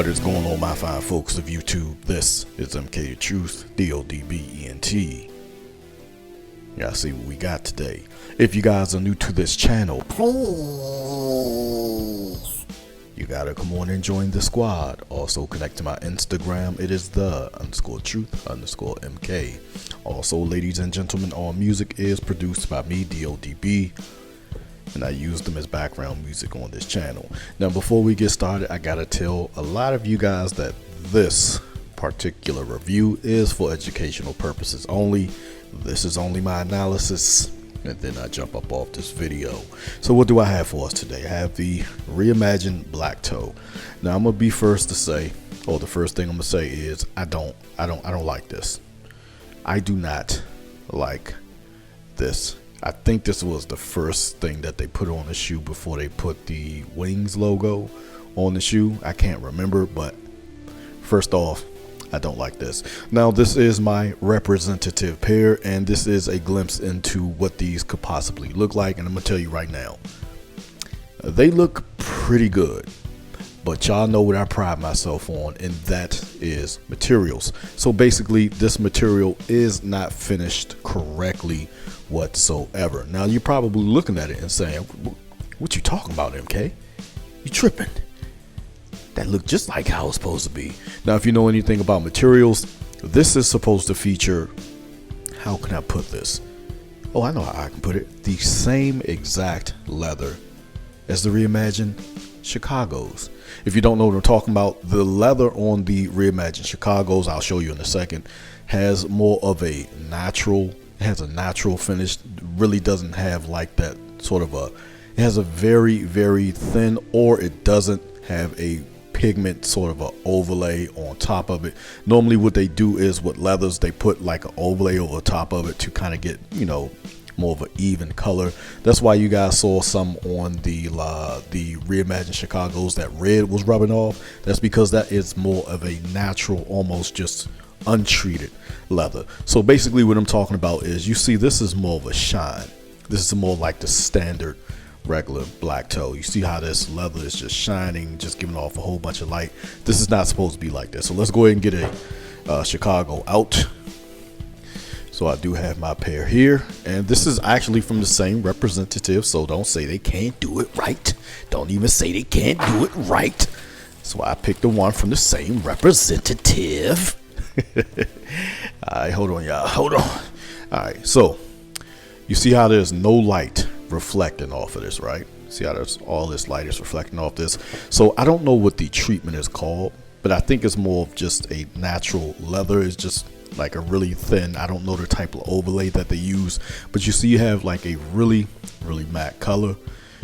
What is going on, my fine folks of YouTube? This is MK the Truth, DODBENT. Y'all see what we got today. If you guys are new to this channel, please, you gotta come on and join the squad. Also connect to my Instagram. It is the_truth_MK. Also, ladies and gentlemen, all music is produced by me, DODB. And I use them as background music on this channel. Now, before we get started, I gotta tell a lot of you guys that this particular review is for educational purposes only. This is only my analysis, and then I jump up off this video. So what do I have for us today? I have the Reimagined Black Toe. Now, I'm gonna be first to say, or the first thing I'm gonna say is I don't like this. I do not like this. I think this was the first thing that they put on the shoe before they put the Wings logo on the shoe. I can't remember, but first off, I don't like this. Now, this is my representative pair, and this is a glimpse into what these could possibly look like. And I'm gonna tell you right now, they look pretty good. But y'all know what I pride myself on, and that is materials. So basically, this material is not finished correctly whatsoever. Now, you're probably looking at it and saying, what you talking about, MK? You tripping? That look just like how it's supposed to be. Now, if you know anything about materials, this is supposed to feature, how can I put this? Oh, I know how I can put it. The same exact leather as the Reimagined Chicago's. If you don't know what I'm talking about, the leather on the Reimagined Chicago's, I'll show you in a second, has more of a natural, it has a natural finish. Really doesn't have like that sort of it has a very, very thin, or it doesn't have a pigment sort of a overlay on top of it. Normally what they do is with leathers, they put like an overlay over top of it to kind of get, you know, more of an even color. That's why you guys saw some on the Reimagined Chicago's that red was rubbing off. That's because that is more of a natural, almost just untreated leather. So basically what I'm talking about is, you see this is more of a shine. This is more like the standard regular black toe. You see how this leather is just shining, just giving off a whole bunch of light. This is not supposed to be like this. So let's go ahead and get a Chicago out. So I do have my pair here, and this is actually from the same representative, so don't say they can't do it right. Don't even say they can't do it right. So I picked the one from the same representative. Alright, hold on, y'all, hold on. Alright, so you see how there's no light reflecting off of this, right? See how there's all this light is reflecting off this. So I don't know what the treatment is called, but I think it's more of just a natural leather. It's just like a really thin, I don't know the type of overlay that they use, but you see you have like a really matte color,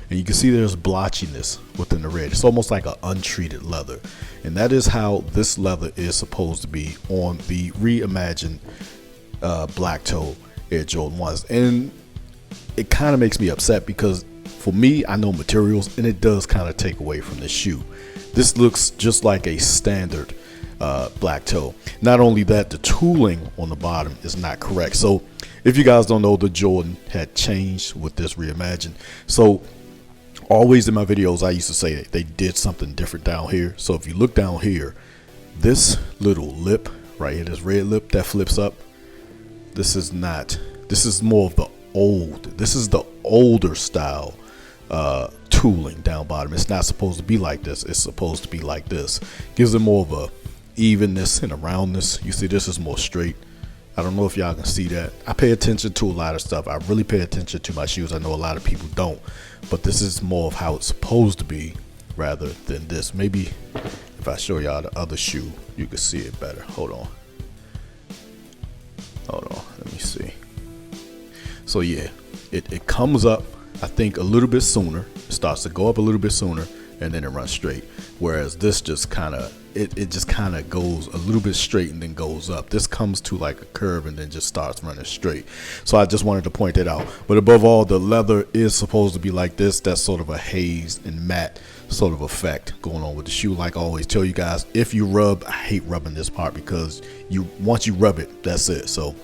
and you can see there's blotchiness within the red. It's almost like an untreated leather, and that is how this leather is supposed to be on the Reimagined Black Toe Air Jordan 1s. And it kind of makes me upset because for me, I know materials, and it does kind of take away from the shoe. This looks just like a standard black toe. Not only that, the tooling on the bottom is not correct. So if you guys don't know, the Jordan had changed with this Reimagined. So always in my videos, I used to say that they did something different down here. So if you look down here, this little lip right here, this red lip that flips up, this is not, this is more of the this is the older style tooling down bottom. It's not supposed to be like this. It's supposed to be like this. Gives it more of a evenness and a roundness. You see, this is more straight. I don't know if y'all can see that. I pay attention to a lot of stuff. I really pay attention to my shoes. I know a lot of people don't, but this is more of how it's supposed to be rather than this. Maybe if I show y'all the other shoe, you can see it better. Hold on, let me see. So yeah, it comes up, I think, a little bit sooner. It starts to go up a little bit sooner, and then it runs straight. Whereas this just kind of, it just kind of goes a little bit straight and then goes up. This comes to like a curve and then just starts running straight. So I just wanted to point that out. But above all, the leather is supposed to be like this. That's sort of a haze and matte sort of effect going on with the shoe. Like I always tell you guys, if you rub, I hate rubbing this part because once you rub it, that's it. So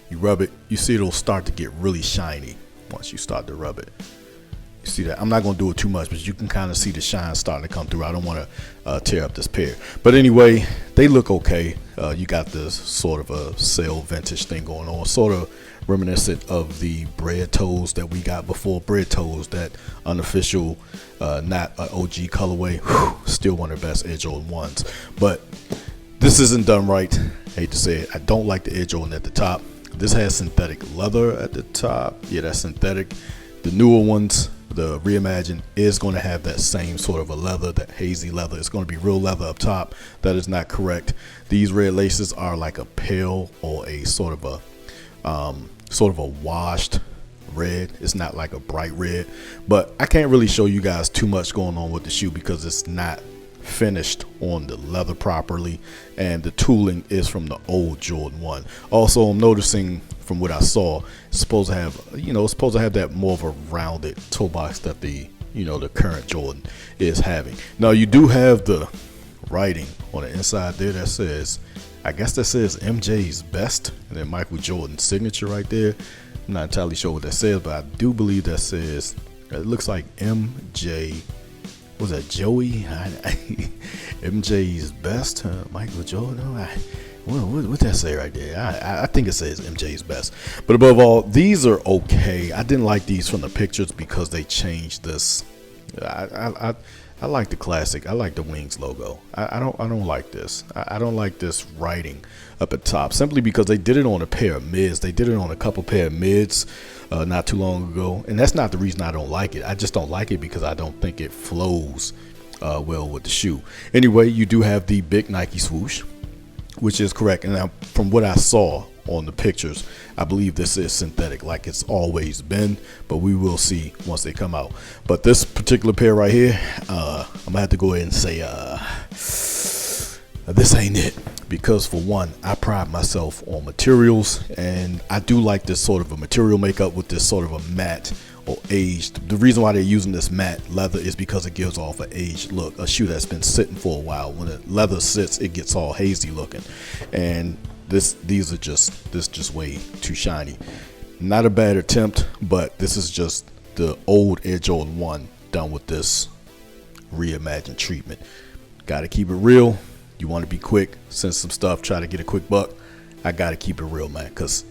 you rub it, you see it'll start to get really shiny once you start to rub it. See that? I'm not going to do it too much, but you can kind of see the shine starting to come through. I don't want to tear up this pair. But anyway, they look okay. You got this sort of a sail vintage thing going on, sort of reminiscent of the bread toes that we got before. Bread toes, that unofficial, not an OG colorway. Whew, still one of the best Air Jordan 1s. But this isn't done right. I hate to say it. I don't like the Air Jordan at the top. This has synthetic leather at the top. Yeah, that's synthetic. The newer ones, the Reimagined, is going to have that same sort of a leather, that hazy leather. It's going to be real leather up top. That is not correct. These red laces are like a pale or a sort of a washed red. It's not like a bright red, but I can't really show you guys too much going on with the shoe because it's not finished on the leather properly, and the tooling is from the old Jordan 1. Also, I'm noticing from what I saw, it's supposed to have, it's supposed to have that more of a rounded toe box that the current Jordan is having. Now you do have the writing on the inside there that says, I guess that says MJ's best, and then Michael Jordan's signature right there. I'm not entirely sure what that says, but I do believe that says, it looks like MJ, was that Joey? MJ's best, Michael Jordan. What that say right there? I think it says MJ's best. But above all, these are okay. I didn't like these from the pictures because they changed this. I like the classic. I like the Wings logo. I don't like this. I don't like this writing up at top, simply because they did it on a pair of mids. They did it on a couple pair of mids not too long ago, and that's not the reason I don't like it. I just don't like it because I don't think it flows well with the shoe. Anyway, you do have the big Nike swoosh, which is correct. And now, from what I saw on the pictures, I believe this is synthetic like it's always been, but we will see once they come out. But this particular pair right here, I'm gonna have to go ahead and say this ain't it, because for one, I pride myself on materials, and I do like this sort of a material makeup with this sort of a matte or aged. The reason why they're using this matte leather is because it gives off an aged look, a shoe that's been sitting for a while. When the leather sits, it gets all hazy looking, and this just way too shiny. Not a bad attempt, but this is just the old Air Jordan 1 done with this reimagined treatment. Gotta keep it real. You want to be quick, send some stuff, try to get a quick buck. I gotta keep it real, man, because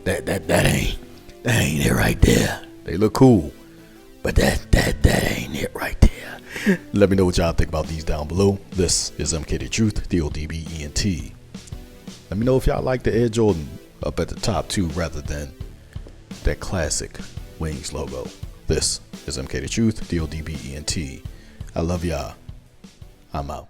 that ain't it right there. They look cool, but that ain't it right there. Let me know what y'all think about these down below. This is MK the Truth, DODBENT. Let me know if y'all like the Air Jordan up at the top too, rather than that classic Wings logo. This is MK the Truth, DODBENT. I love y'all. I'm out.